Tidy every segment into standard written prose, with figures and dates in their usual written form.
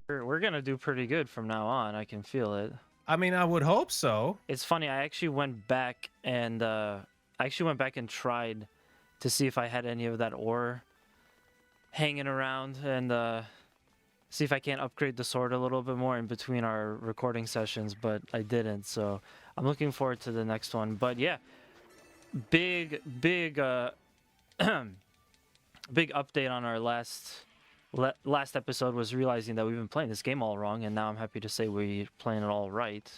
We're gonna do pretty good from now on. I can feel it. I mean, I would hope so. It's funny. I actually went back and tried to see if I had any of that ore hanging around and see if I can't upgrade the sword a little bit more in between our recording sessions, but I didn't. So I'm looking forward to the next one. But yeah, big big update on our last episode was realizing that we've been playing this game all wrong, and now I'm happy to say we're playing it all right.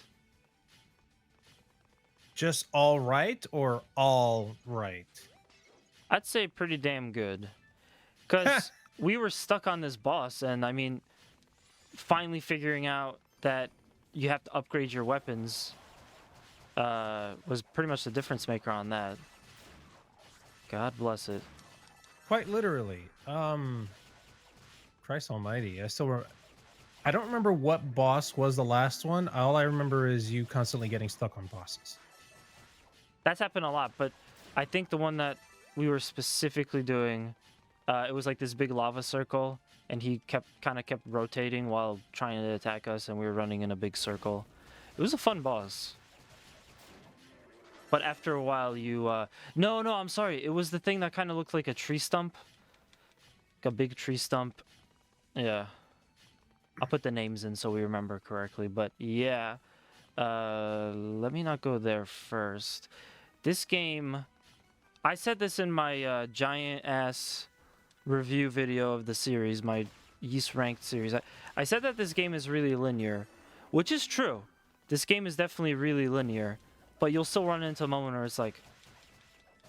Just all right or all right? I'd say pretty damn good. Because we were stuck on this boss, and I mean, finally figuring out that you have to upgrade your weapons was pretty much the difference maker on that. God bless it. Quite literally. Christ almighty. I don't remember what boss was the last one. All I remember is you constantly getting stuck on bosses. That's happened a lot, but I think the one that we were specifically doing, it was like this big lava circle, and he kind of kept rotating while trying to attack us, and we were running in a big circle. It was a fun boss. But after a while, no, I'm sorry. It was the thing that kind of looked like a tree stump. Like a big tree stump. Yeah. I'll put the names in so we remember correctly. But yeah. Let me not go there first. This game... I said this in my giant-ass review video of the series, my Yeast Ranked series. I said that this game is really linear, which is true. This game is definitely really linear. But you'll still run into a moment where it's like,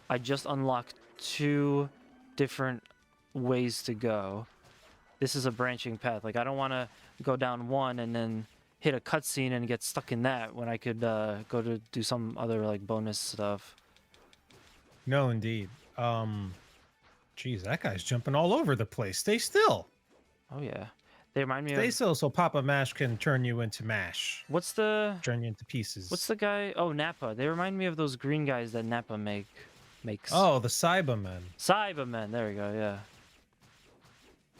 I just unlocked 2 different ways to go. This is a branching path. Like, I don't want to go down one and then hit a cutscene and get stuck in that when I could go to do some other, like, bonus stuff. No, indeed. Geez, that guy's jumping all over the place. Stay still. Oh, yeah. They remind me Stay still so Papa Mash can turn you into mash. Turn you into pieces. What's the guy? Oh, Nappa. They remind me of those green guys that Nappa makes. Oh, the Cybermen. Cybermen. There we go, yeah.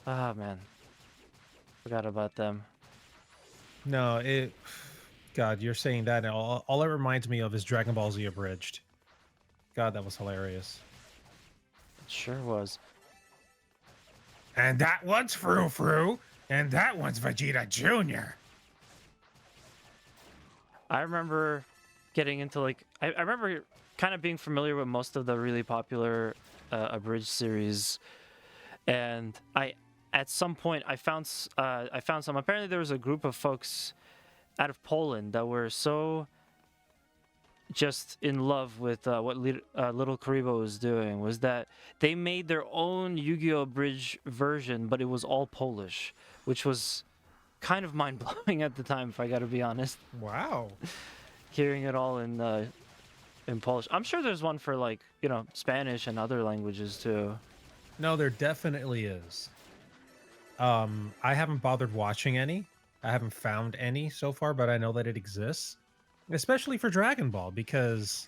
Ah, man. Forgot about them. No, God, you're saying that, and all it reminds me of is Dragon Ball Z Abridged. God, that was hilarious. It sure was. And that one's Frou-Frou. And that one's Vegeta Jr. I remember getting into, like... I remember kind of being familiar with most of the really popular Abridged series. And at some point, I found some... Apparently, there was a group of folks out of Poland that were so just in love with what Little Karibo was doing, was that they made their own Yu-Gi-Oh! Abridged version, but it was all Polish, which was kind of mind-blowing at the time, if I gotta be honest. Wow. Hearing it all in Polish. I'm sure there's one for, like, you know, Spanish and other languages, too. No, there definitely is. I haven't bothered watching any. I haven't found any so far, but I know that it exists. Especially for Dragon Ball, because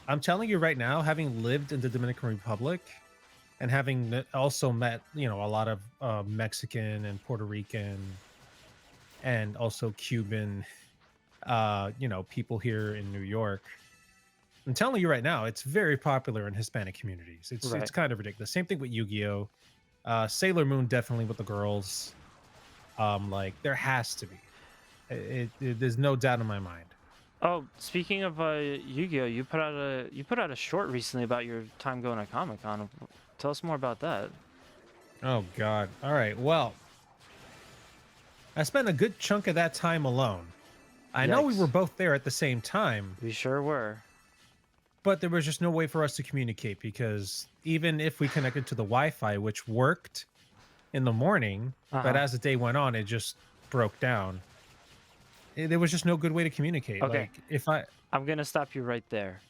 I'm telling you right now, having lived in the Dominican Republic and having also met, you know, a lot of Mexican and Puerto Rican and also Cuban, you know, people here in New York, I'm telling you right now, it's very popular in Hispanic communities. It's kind of ridiculous. Same thing with Yu-Gi-Oh! Sailor Moon, definitely with the girls. Like, there has to be. There's no doubt in my mind. Oh, speaking of Yu-Gi-Oh, you put out a short recently about your time going to Comic-Con. Tell us more about that. Oh God! All right. Well, I spent a good chunk of that time alone. I know we were both there at the same time. We sure were. But there was just no way for us to communicate, because even if we connected to the Wi-Fi, which worked in the morning, but as the day went on, it just broke down. There was just no good way to communicate. Okay. Like, I'm going to stop you right there,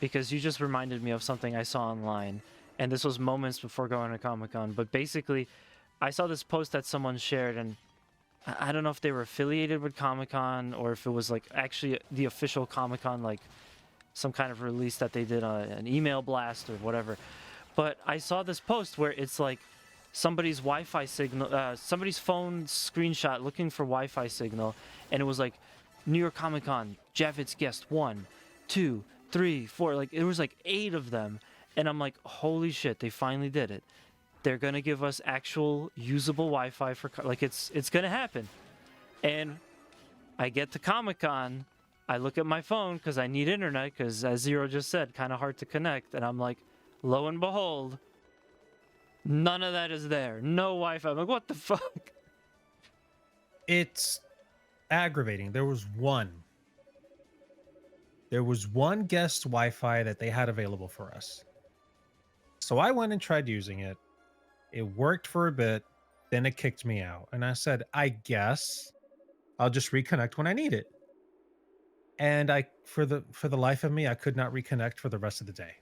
because you just reminded me of something I saw online, and this was moments before going to Comic-Con. But basically, I saw this post that someone shared, and I don't know if they were affiliated with Comic-Con or if it was like actually the official Comic-Con, like some kind of release that they did an email blast or whatever. But I saw this post where it's like somebody's Wi-Fi signal, somebody's phone screenshot looking for Wi-Fi signal, and it was like New York Comic Con, Javits guest 1, 2, 3, 4. Like it was like 8 of them, and I'm like, holy shit, they finally did it. They're gonna give us actual usable Wi-Fi for like it's gonna happen. And I get to Comic Con, I look at my phone because I need internet because, as Zero just said, kind of hard to connect, and I'm like, lo and behold, none of that is there. No Wi-Fi. I'm like, what the fuck? It's aggravating. There was one guest Wi-Fi that they had available for us. So I went and tried using it. It worked for a bit, then it kicked me out. And I said, I guess I'll just reconnect when I need it. And I for the life of me, I could not reconnect for the rest of the day.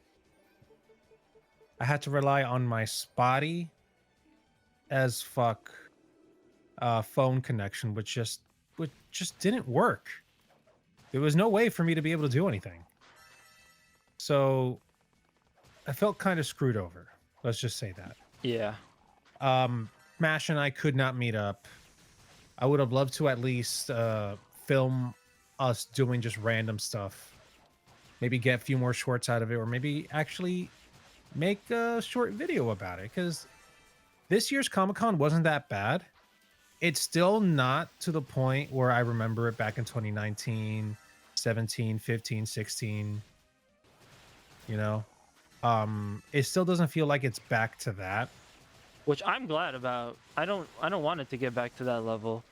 I had to rely on my spotty as fuck phone connection, which just didn't work. There was no way for me to be able to do anything. So I felt kind of screwed over. Let's just say that. Yeah. Mash and I could not meet up. I would have loved to at least film us doing just random stuff. Maybe get a few more shorts out of it, or maybe actually make a short video about it. Because this year's Comic-Con wasn't that bad. It's still not to the point where I remember it back in 2019, 17, 15, 16. You know? It still doesn't feel like it's back to that. Which I'm glad about. I don't want it to get back to that level.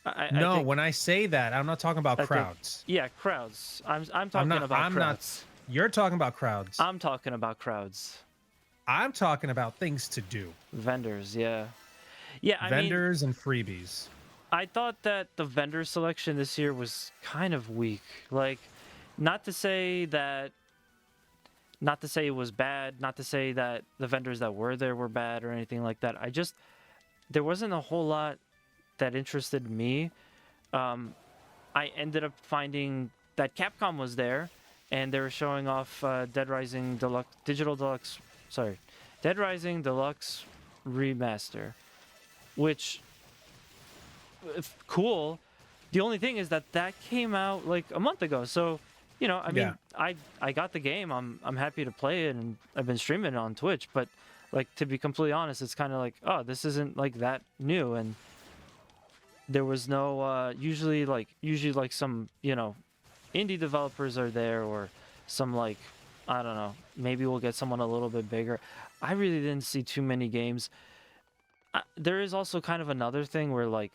I think, when I say that, I'm not talking about I think- crowds. yeah, crowds. I'm talking about crowds. You're talking about crowds. I'm talking about crowds. I'm talking about things to do. Vendors, yeah. Yeah, I mean, Vendors and freebies. I thought that the vendor selection this year was kind of weak. Like, not to say it was bad, not to say that the vendors that were there were bad or anything like that. There wasn't a whole lot that interested me. I ended up finding that Capcom was there, and they were showing off Dead Rising Deluxe Remaster, which cool. The only thing is that came out like a month ago, so you know, I mean, I got the game. I'm happy to play it, and I've been streaming it on Twitch. But like, to be completely honest, it's kind of like, oh, this isn't like that new, and there was no usually like some, you know, indie developers are there, or some, like, I don't know, maybe we'll get someone a little bit bigger. I really didn't see too many games. There is also kind of another thing where, like,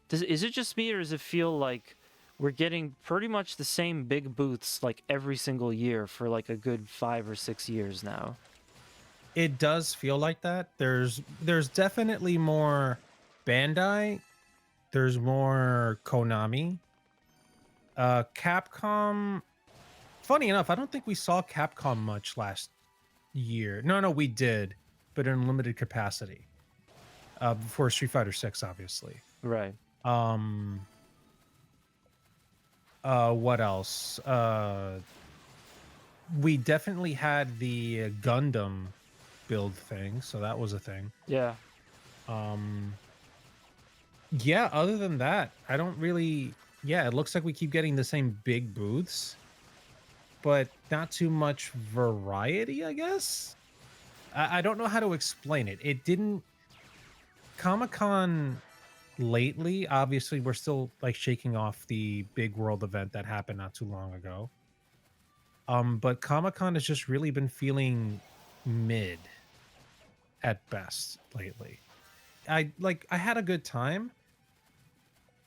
is it just me, or does it feel like we're getting pretty much the same big booths like every single year for like a good 5 or 6 years now? It does feel like that. There's definitely more Bandai. There's more Konami. Capcom. Funny enough, I don't think we saw Capcom much last year. No, we did, but in limited capacity. Before Street Fighter 6, obviously. Right. What else? We definitely had the Gundam build thing, so that was a thing. Yeah. Yeah, other than that, I don't really... Yeah, it looks like we keep getting the same big booths, but not too much variety, I guess? I don't know how to explain it. It didn't... Comic-Con lately, obviously, we're still like shaking off the big world event that happened not too long ago. But Comic-Con has just really been feeling mid at best lately. I had a good time,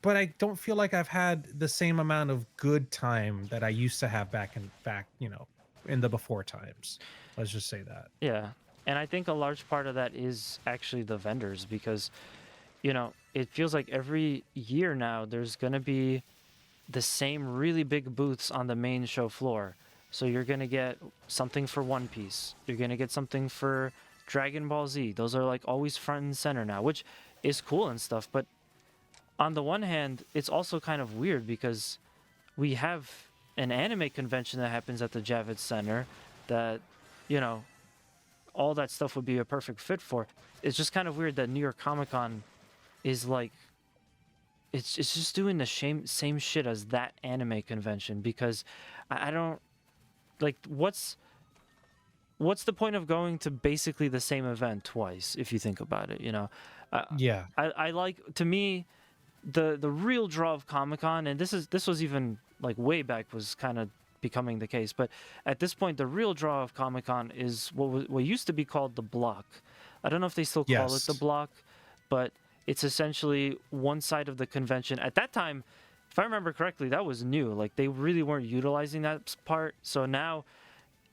but I don't feel like I've had the same amount of good time that I used to have back, you know, in the before times. Let's just say that. Yeah. And I think a large part of that is actually the vendors, because, you know, it feels like every year now there's going to be the same really big booths on the main show floor. So you're going to get something for One Piece. You're going to get something for Dragon Ball Z. Those are like always front and center now, which is cool and stuff. But on the one hand, it's also kind of weird because we have an anime convention that happens at the Javits Center that, you know, all that stuff would be a perfect fit for. It's just kind of weird that New York Comic Con is like, it's just doing the same shit as that anime convention, because I don't like what's the point of going to basically the same event twice if you think about it, you know? Uh, Yeah. I like, to me, the real draw of Comic-Con, and this was even like way back was kind of becoming the case, but at this point the real draw of Comic-Con is what used to be called the block. I don't know if they still call it the Yes. block, but it's essentially one side of the convention. At that time, if I remember correctly, that was new. Like, they really weren't utilizing that part. So now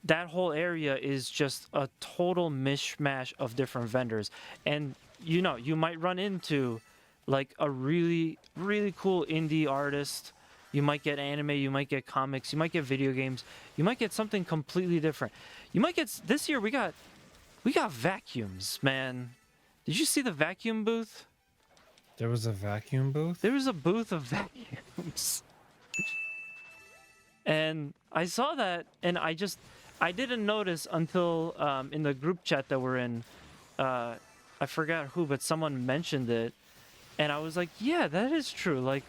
that whole area is just a total mishmash of different vendors. And you know, you might run into like a really, really cool indie artist. You might get anime, you might get comics, you might get video games, you might get something completely different. You might get, this year we got vacuums, man. Did you see the vacuum booth? There was a vacuum booth? There was a booth of vacuums. And I saw that, and I didn't notice until in the group chat that we're in. I forgot who, but someone mentioned it, and I was like, yeah, that is true. Like,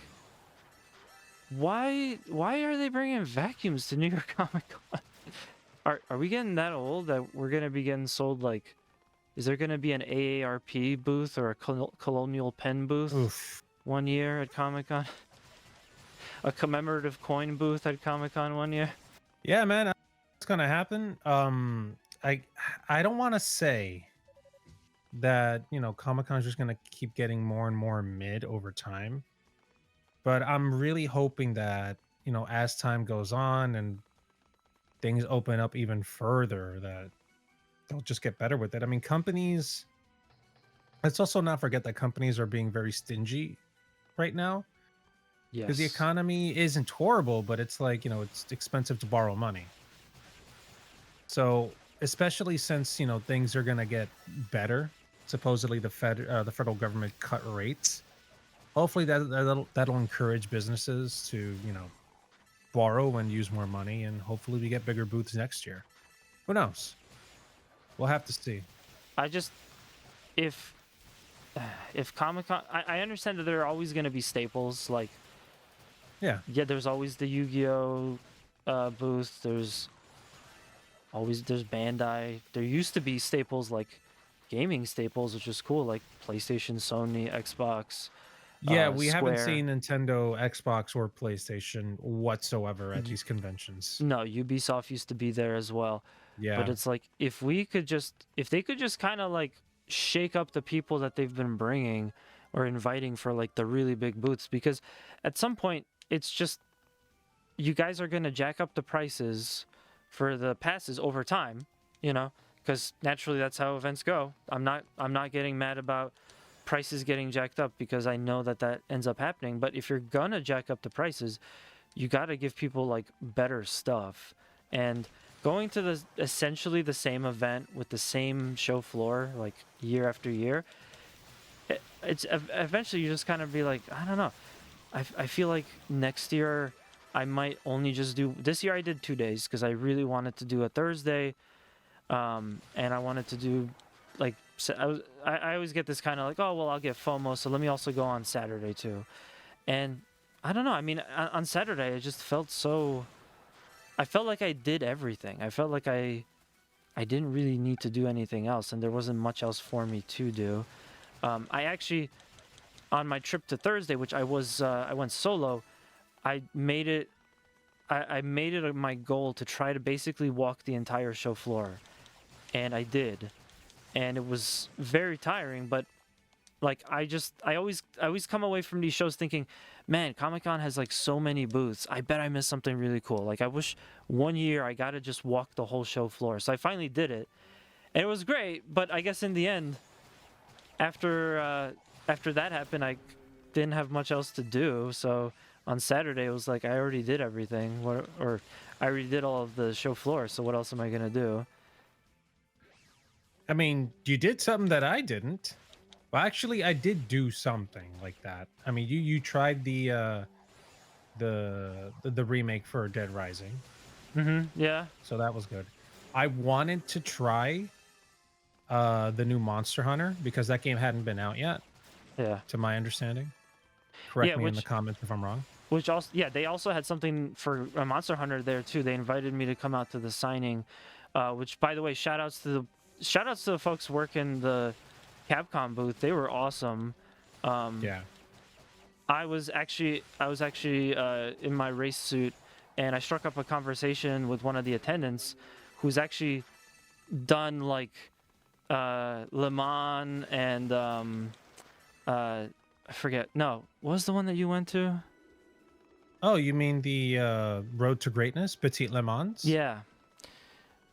why are they bringing vacuums to New York Comic Con? Are we getting that old that we're gonna be getting sold, like, is there gonna be an AARP booth or a Colonial Pen booth Oof. one year at Comic Con? A commemorative coin booth at Comic Con one year? Yeah, man, it's gonna happen. I don't want to say that, you know, Comic-Con is just gonna keep getting more and more mid over time, but I'm really hoping that, you know, as time goes on and things open up even further, that they'll just get better with it. I mean, companies. Let's also not forget that companies are being very stingy right now, because the Yes. economy isn't horrible, but it's like, you know, it's expensive to borrow money. So, especially since, you know, things are gonna get better. Supposedly, the federal government cut rates. Hopefully, that'll encourage businesses to, you know, borrow and use more money, and hopefully, we get bigger booths next year. Who knows? We'll have to see. I just, if Comic Con, I understand that there are always going to be staples. Like, Yeah, yeah, there's always the Yu-Gi-Oh booth. There's Bandai. There used to be staples like gaming staples, which is cool, like PlayStation, Sony, Xbox, yeah. We haven't Square. seen Nintendo, Xbox, or PlayStation whatsoever at Y- these conventions. No, Ubisoft used to be there as well. But Yeah, it's like, if they could just kind of like shake up the people that they've been bringing or inviting for like the really big booths, because at some point it's just, you guys are going to jack up the prices for the passes over time, you know, because naturally that's how events go. I'm not getting mad about prices getting jacked up, because I know that ends up happening. But if you're gonna jack up the prices, you got to give people like better stuff. And going to the essentially the same event with the same show floor like year after year, it's eventually you just kind of be like, I don't know. I feel like next year I might only just do, this year I did 2 days because I really wanted to do a Thursday, and I wanted to do like, I always get this kind of like, oh well, I'll get FOMO, so let me also go on Saturday too. And I don't know, I mean, on Saturday I just felt so, I felt like I did everything. I felt like I didn't really need to do anything else, and there wasn't much else for me to do. I actually, on my trip to Thursday, which I went solo, I made it I made it my goal to try to basically walk the entire show floor, and I did, and it was very tiring. But like, I always come away from these shows thinking, man, Comic-Con has like so many booths. I bet I missed something really cool. Like, I wish one year I got to just walk the whole show floor. So I finally did it, and it was great. But I guess in the end, after that happened, I didn't have much else to do. So on Saturday, it was like, I already did everything, or I already did all of the show floor. So what else am I gonna do? I mean, you did something that I didn't. Well, actually, I did do something like that. I mean, you tried the remake for Dead Rising, Mm-hmm. Yeah. so that was good. I wanted to try the new Monster Hunter because that game hadn't been out yet, Yeah. to my understanding. Yeah, Correct me in the comments if I'm wrong. which also, yeah, they also had something for Monster Hunter there too. They invited me to come out to the signing, which, by the way, shout outs to the folks working the Capcom booth. They were awesome. Yeah. I was actually in my race suit, and I struck up a conversation with one of the attendants, who's actually done like Le Mans and I forget. No, what was the one that you went to? Oh, you mean the Road to Greatness, Petit Le Mans? Yeah,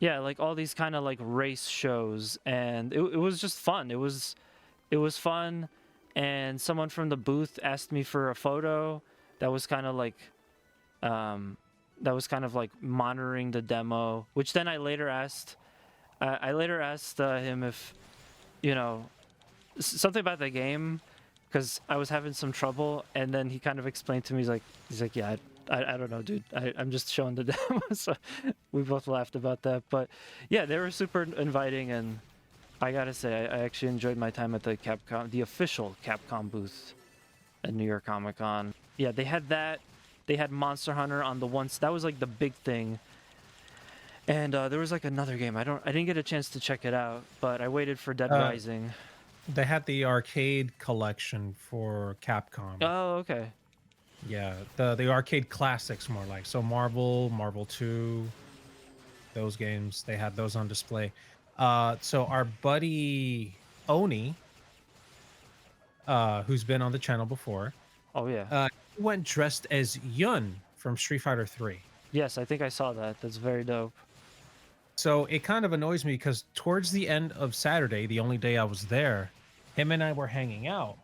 yeah, like all these kind of like race shows, and it was just fun. It was fun, and someone from the booth asked me for a photo. That was kind of like um, that was kind of like monitoring the demo. Which then I later asked him if you know something about the game, because I was having some trouble, and then he kind of explained to me. He's like, yeah, I don't know, dude. I'm just showing the demo. So we both laughed about that. But yeah, they were super inviting, and I gotta say, I actually enjoyed my time at the official Capcom booth at New York Comic Con. Yeah, they had that. They had Monster Hunter on the ones that was like the big thing. And there was like another game. I didn't get a chance to check it out, but I waited for Dead Uh, Rising. they had the arcade collection for Capcom. Oh, okay. Yeah, the arcade classics more like. So Marvel 2, those games, they had those on display. So our buddy Oni, who's been on the channel before, Oh yeah. he went dressed as Yun from Street Fighter 3. Yes, I think I saw that. That's very dope. So it kind of annoys me because towards the end of Saturday, the only day I was there, him and I were hanging out.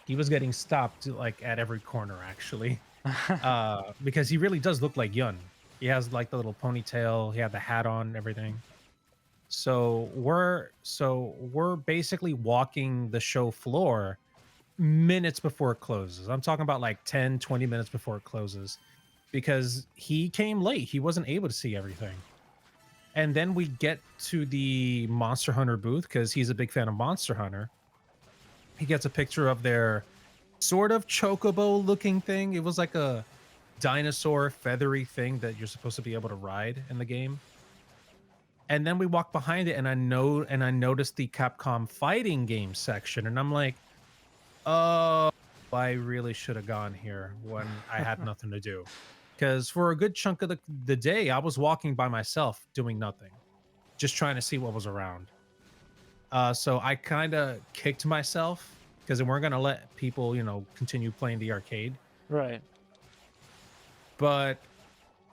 He was getting stopped like at every corner actually, because he really does look like Yun. He has like the little ponytail, he had the hat on, and everything. So we're basically walking the show floor minutes before it closes. I'm talking about like 10, 20 minutes before it closes because he came late. He wasn't able to see everything. And then we get to the Monster Hunter booth because he's a big fan of Monster Hunter. He gets a picture of their sort of chocobo looking thing. It was like a dinosaur feathery thing that you're supposed to be able to ride in the game. And then we walk behind it and I noticed the Capcom fighting game section and I'm like, "Oh, I really should have gone here when I had nothing to do." Because for a good chunk of the day, I was walking by myself doing nothing, just trying to see what was around. So I kind of kicked myself because they weren't going to let people, continue playing the arcade. Right. But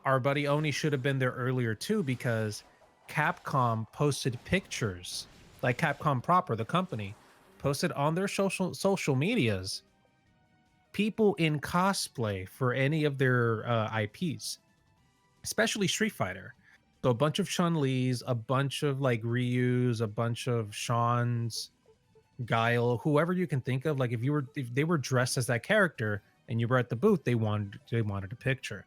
our buddy Oni should have been there earlier too because Capcom posted pictures, like Capcom proper, the company, posted on their social medias people in cosplay for any of their IPs, especially Street Fighter. So a bunch of Chun-Li's, a bunch of like Ryu's, a bunch of Sean's, Guile, whoever you can think of. Like if they were dressed as that character and you were at the booth, they wanted a picture.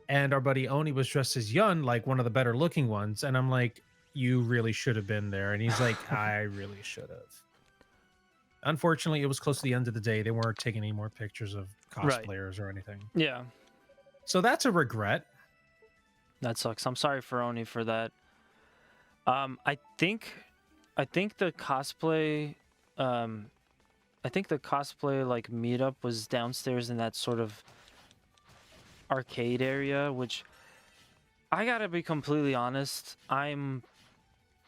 And our buddy Oni was dressed as Yun, like one of the better looking ones. And I'm like, you really should have been there. And he's like, I really should have. Unfortunately, it was close to the end of the day. They weren't taking any more pictures of Right. cosplayers or anything. Yeah. So that's a regret. That sucks. I'm sorry for Oni for that. I think the cosplay like meetup was downstairs in that sort of arcade area, which I gotta be completely honest, I'm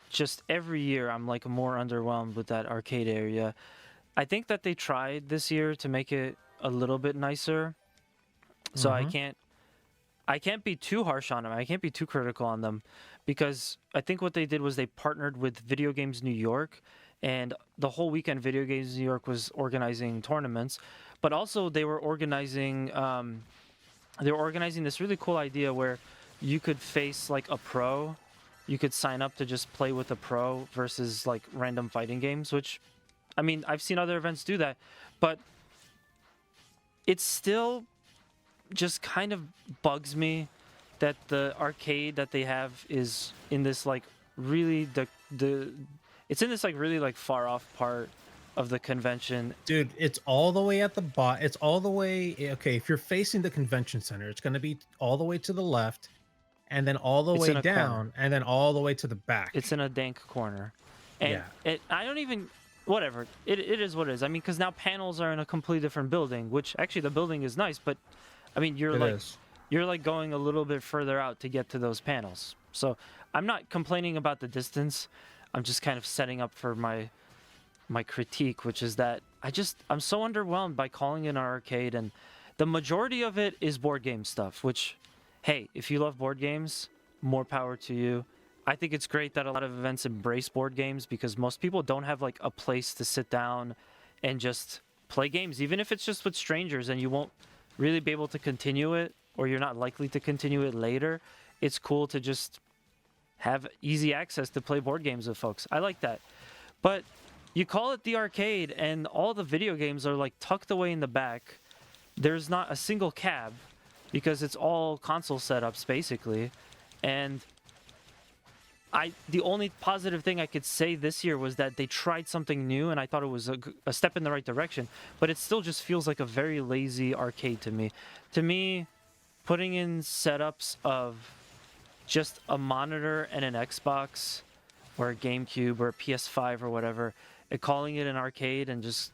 just every year I'm like more underwhelmed with that arcade area. I think that they tried this year to make it a little bit nicer. So I Mhm. can't be too harsh on them. I can't be too critical on them because I think what they did was they partnered with Video Games New York, and the whole weekend Video Games New York was organizing tournaments, but also they were organizing this really cool idea where you could face like a pro. You could sign up to just play with a pro versus like random fighting games, which I mean, I've seen other events do that, but it's still just kind of bugs me that the arcade that they have is in this like really the It's in this like really like far off part of the convention. Dude, it's all the way at the bottom. It's all the way. Okay, if you're facing the convention center, it's going to be all the way to the left, and then all the It's way in a corner. down, and then all the way to the back. It's in a dank corner, and Yeah, I don't even whatever. It is what it is. I mean, because now panels are in a completely different building, which actually the building is nice, but I mean it is. you're like going a little bit further out to get to those panels. So I'm not complaining about the distance. I'm just kind of setting up for my critique, which is that I'm so underwhelmed by calling it an arcade, and the majority of it is board game stuff, which, hey, if you love board games, more power to you. I think it's great that a lot of events embrace board games because most people don't have like a place to sit down and just play games, even if it's just with strangers and you won't really be able to continue it or you're not likely to continue it later. It's cool to just have easy access to play board games with folks. I like that. But you call it the arcade and all the video games are like tucked away in the back. There's not a single cab because it's all console setups basically. And the only positive thing I could say this year was that they tried something new and I thought it was a step in the right direction, but it still just feels like a very lazy arcade to me. To me, putting in setups of just a monitor and an Xbox or a GameCube or a PS5 or whatever, and calling it an arcade and just,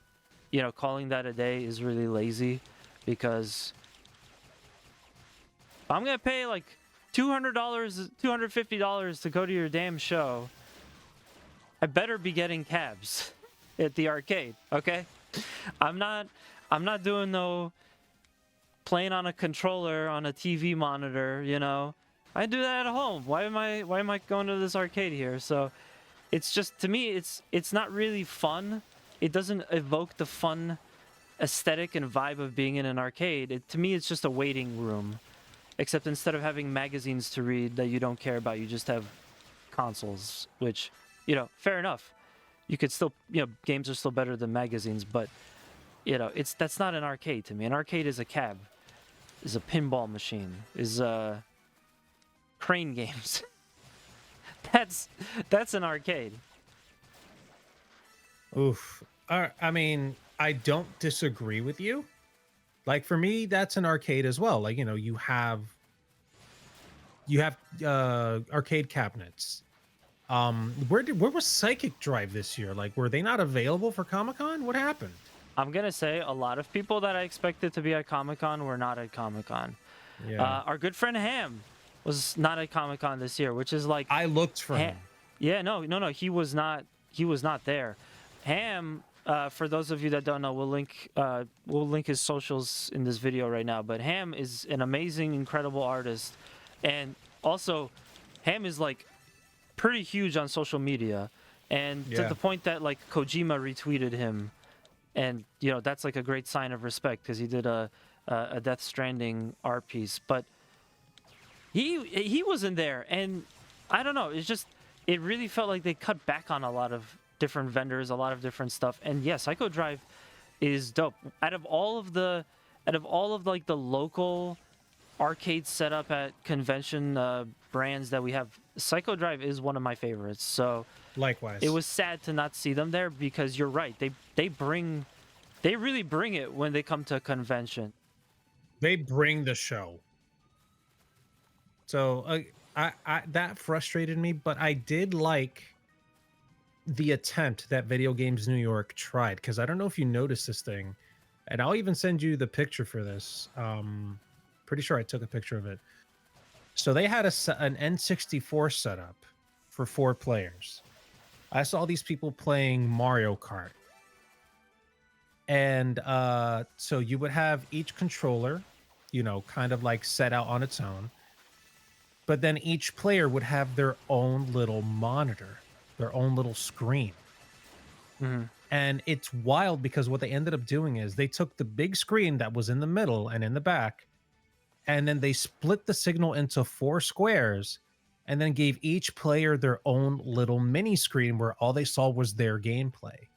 calling that a day is really lazy because I'm going to pay like $200, $250 to go to your damn show. I better be getting cabs at the arcade, okay? I'm not doing no playing on a controller on a TV monitor, I do that at home. Why am I going to this arcade here? So it's just, to me, it's not really fun. It doesn't evoke the fun aesthetic and vibe of being in an arcade. To me, it's just a waiting room. Except instead of having magazines to read that you don't care about, you just have consoles, which, fair enough. You could still, games are still better than magazines, but, that's not an arcade to me. An arcade is a cab, is a pinball machine, is crane games. That's an arcade. Oof. I mean, I don't disagree with you. Like for me, that's an arcade as well. Like, you have arcade cabinets. Where was Psychic Drive this year? Like, were they not available for Comic-Con? What happened? I'm gonna say a lot of people that I expected to be at Comic-Con were not at Comic-Con. Yeah. Our good friend Ham was not at Comic-Con this year, which is like I looked for him. Yeah, no, he was not there. Ham, for those of you that don't know, we'll link his socials in this video right now. But Ham is an amazing, incredible artist, and also Ham is like pretty huge on social media, and to the point that like Kojima retweeted him, and that's like a great sign of respect because he did a Death Stranding art piece, but he wasn't there, and I don't know. It's just it really felt like they cut back on a lot of different vendors, a lot of different stuff. And yeah, Psycho Drive is dope. Out of all of like the local arcade setup at convention brands that we have, Psycho Drive is one of my favorites. So Likewise. it was sad to not see them there because you're right. They really bring it when they come to a convention. They bring the show. So I that frustrated me, but I did like the attempt that Video Games New York tried, because I don't know if you noticed this thing, and I'll even send you the picture for this. Pretty sure I took a picture of it. So they had an N64 setup for 4 players. I saw these people playing Mario Kart. And so you would have each controller, kind of like set out on its own. But then each player would have their own little monitor, their own little screen. Mm-hmm. And it's wild because what they ended up doing is they took the big screen that was in the middle and in the back, and then they split the signal into 4 squares and then gave each player their own little mini screen where all they saw was their gameplay.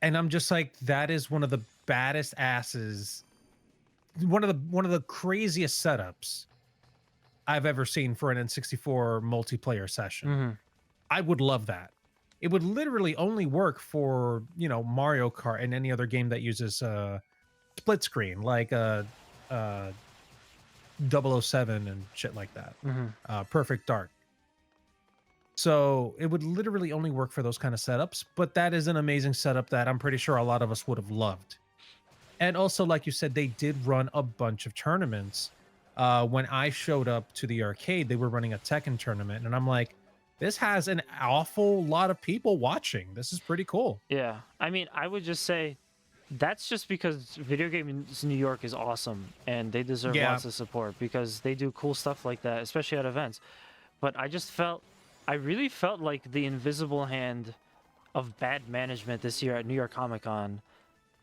And I'm just like, that is one of the baddest asses, one of the craziest setups I've ever seen for an N64 multiplayer session. Mm-hmm. I would love that. It would literally only work for, Mario Kart and any other game that uses split screen, like uh 007 and shit like that. Hmm. Perfect Dark. So it would literally only work for those kind of setups, but that is an amazing setup that I'm pretty sure a lot of us would have loved. And also, like you said, they did run a bunch of tournaments. When I showed up to the arcade, they were running a Tekken tournament, and I'm like, this has an awful lot of people watching. This is pretty cool. Yeah, I mean, I would just say that's just because Video Games New York is awesome and they deserve Yeah. lots of support because they do cool stuff like that, especially at events. But I really felt like the invisible hand of bad management this year at New York Comic Con.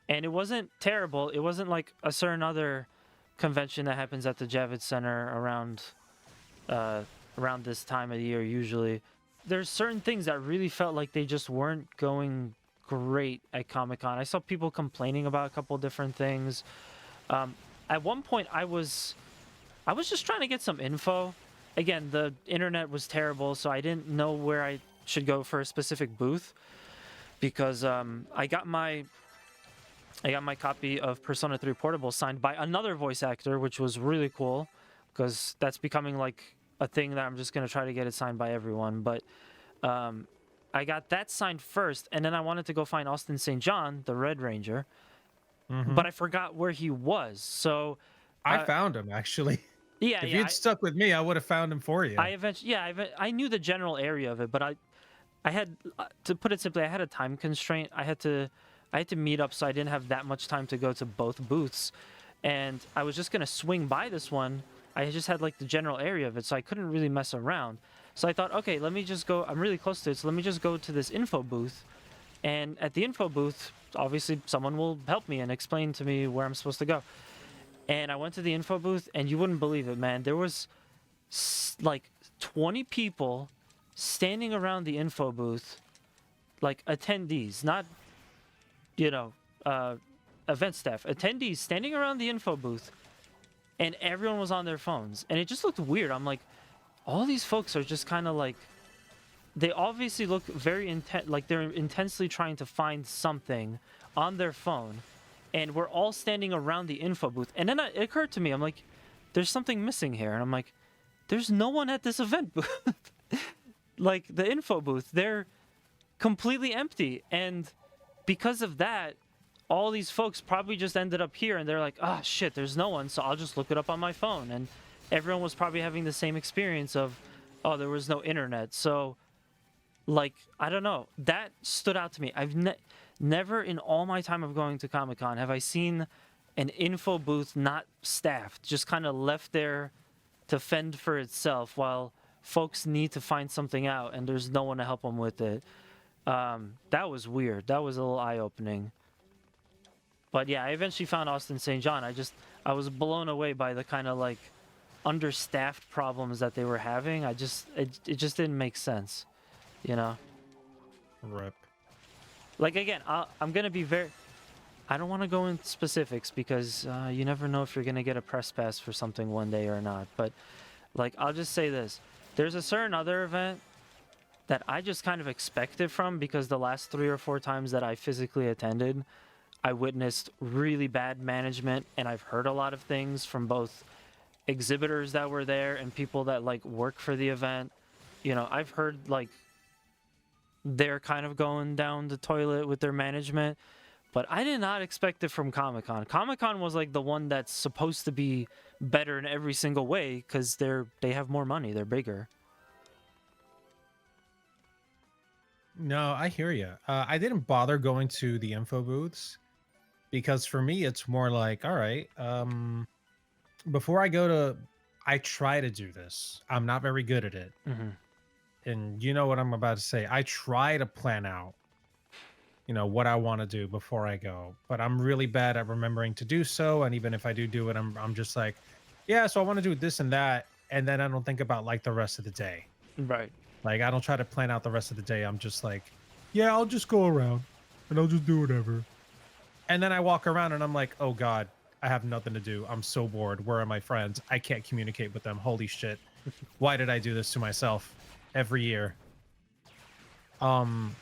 And it wasn't terrible. It wasn't like a certain other convention that happens at the Javits Center around this time of the year usually. There's certain things that really felt like they just weren't going great at Comic Con. I saw people complaining about a couple different things. At one point, I was just trying to get some info. Again, the internet was terrible, so I didn't know where I should go for a specific booth because I got my copy of Persona 3 Portable signed by another voice actor, which was really cool because that's becoming like a thing that I'm just going to try to get it signed by everyone. But I got that signed first, and then I wanted to go find Austin St. John, the Red Ranger, but I forgot where he was. So I found him actually. yeah, If yeah, you'd stuck with me, I would have found him for you. I eventually, yeah, I knew the general area of it, but I had to put it simply, I had a time constraint. I had to meet up, so I didn't have that much time to go to both booths, and I was just gonna swing by this one. I just had like the general area of it, so I couldn't really mess around. So I thought, okay, let me just go. I'm really close to it, so let me just go to this info booth. And at the info booth, obviously, someone will help me and explain to me where I'm supposed to go. And I went to the info booth, and you wouldn't believe it, man. There was like 20 people standing around the info booth, like attendees, not, you know, event staff, attendees standing around the info booth, and everyone was on their phones. And it just looked weird. I'm like, all these folks are just kind of like, they obviously look very intent, like they're intensely trying to find something on their phone, and we're all standing around the info booth. And then it occurred to me, I'm like, there's something missing here. And I'm like, there's no one at this event booth. Like the info booth, they're completely empty. And because of that, all these folks probably just ended up here, and they're like, ah, shit, there's no one, so I'll just look it up on my phone. And everyone was probably having the same experience of, oh, there was no internet. So, like, I don't know. That stood out to me. I've never in all my time of going to Comic-Con have I seen an info booth not staffed, just kind of left there to fend for itself while folks need to find something out and there's no one to help them with it. That was weird. That was a little eye-opening. But yeah, I eventually found Austin St. John. I was blown away by the kind of like understaffed problems that they were having. It just didn't make sense, you know? Rip. Like, again, I'm going to be I don't want to go into specifics because you never know if you're going to get a press pass for something one day or not. But, like, I'll just say this. There's a certain other event that I just kind of expected from because the last 3 or 4 times that I physically attended, I witnessed really bad management, and I've heard a lot of things from both exhibitors that were there and people that, like, work for the event. You know, I've heard, like, they're kind of going down the toilet with their management, but I did not expect it from Comic-Con. Comic-Con was like the one that's supposed to be better in every single way because they have more money, they're bigger. No, I hear you. I didn't bother going to the info booths because for me, it's more like, all right, before I try to do this. I'm not very good at it. Mm-hmm. And you know what I'm about to say. I try to plan out, what I want to do before I go, but I'm really bad at remembering to do so. And even if I do it, I'm just like, yeah, so I want to do this and that. And then I don't think about like the rest of the day. Right. Like, I don't try to plan out the rest of the day. I'm just like, yeah, I'll just go around and I'll just do whatever. And then I walk around and I'm like, oh God, I have nothing to do. I'm so bored. Where are my friends? I can't communicate with them. Holy shit. Why did I do this to myself every year? Um,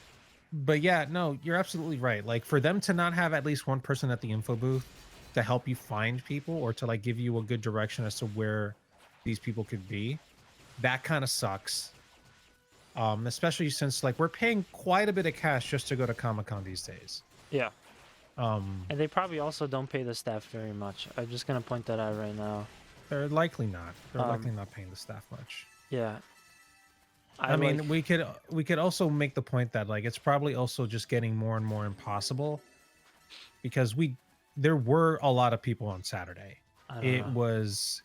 but yeah, no, you're absolutely right. Like for them to not have at least one person at the info booth to help you find people or to like give you a good direction as to where these people could be, that kind of sucks. Especially since like we're paying quite a bit of cash just to go to Comic-Con these days. Yeah. Um, And they probably also don't pay the staff very much. I'm just gonna point that out right now. they're likely not. They're likely Um, not paying the staff much. yeah. I Like, mean, we could also make the point that like it's probably also just getting more and more impossible because there were a lot of people on Saturday. I don't It know. was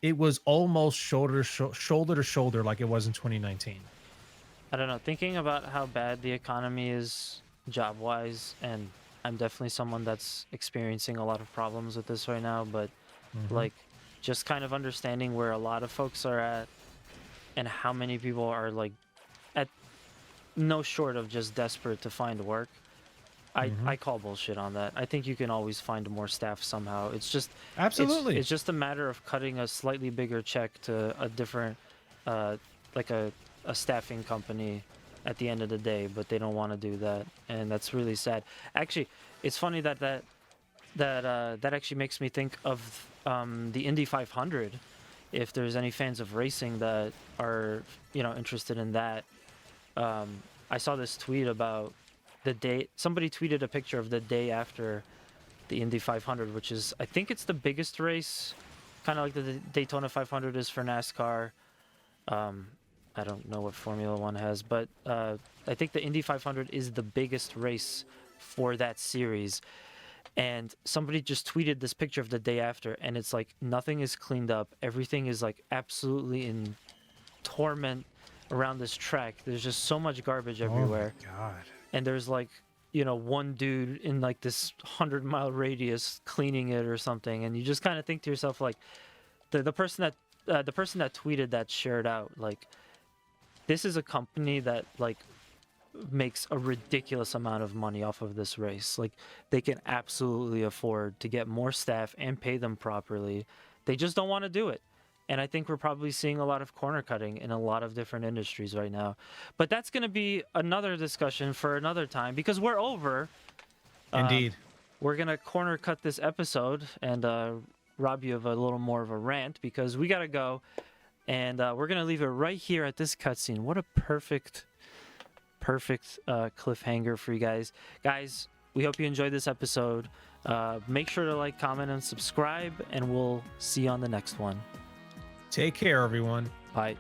it was almost shoulder to shoulder like it was in 2019. I don't know. Thinking about how bad the economy is job wise, and I'm definitely someone that's experiencing a lot of problems with this right now, but Mhm. like just kind of understanding where a lot of folks are at and how many people are like at no short of just desperate to find work. I Mhm. call bullshit on that. I think you can always find more staff somehow. It's just Absolutely. it's just a matter of cutting a slightly bigger check to a different uh like a staffing company at the end of the day, but they don't want to do that, and that's really sad. Actually, it's funny that actually makes me think of the Indy 500. If there's any fans of racing that are interested in that, um, I saw this tweet about the day. Somebody tweeted a picture of the day after the Indy 500, which is, I think it's the biggest race, kind of like the Daytona 500 is for NASCAR. Um, I don't know what Formula One has, but I think the Indy 500 is the biggest race for that series. And somebody just tweeted this picture of the day after, and it's like nothing is cleaned up. Everything is like absolutely in torment around this track. There's just so much garbage Oh my everywhere. god. And there's like, one dude in like this 100-mile radius cleaning it or something. And you just kind of think to yourself, like, the person that tweeted that shared out, like, this is a company that like makes a ridiculous amount of money off of this race. Like, they can absolutely afford to get more staff and pay them properly. They just don't want to do it. And I think we're probably seeing a lot of corner cutting in a lot of different industries right now. But that's going to be another discussion for another time because we're over. Um, Indeed. we're going to corner cut this episode and rob you of a little more of a rant because we got to go. And we're going to leave it right here at this cutscene. What a perfect cliffhanger for you guys. Guys, we hope you enjoyed this episode. Make sure to like, comment, and subscribe, and we'll see you on the next one. Take care, everyone. Bye.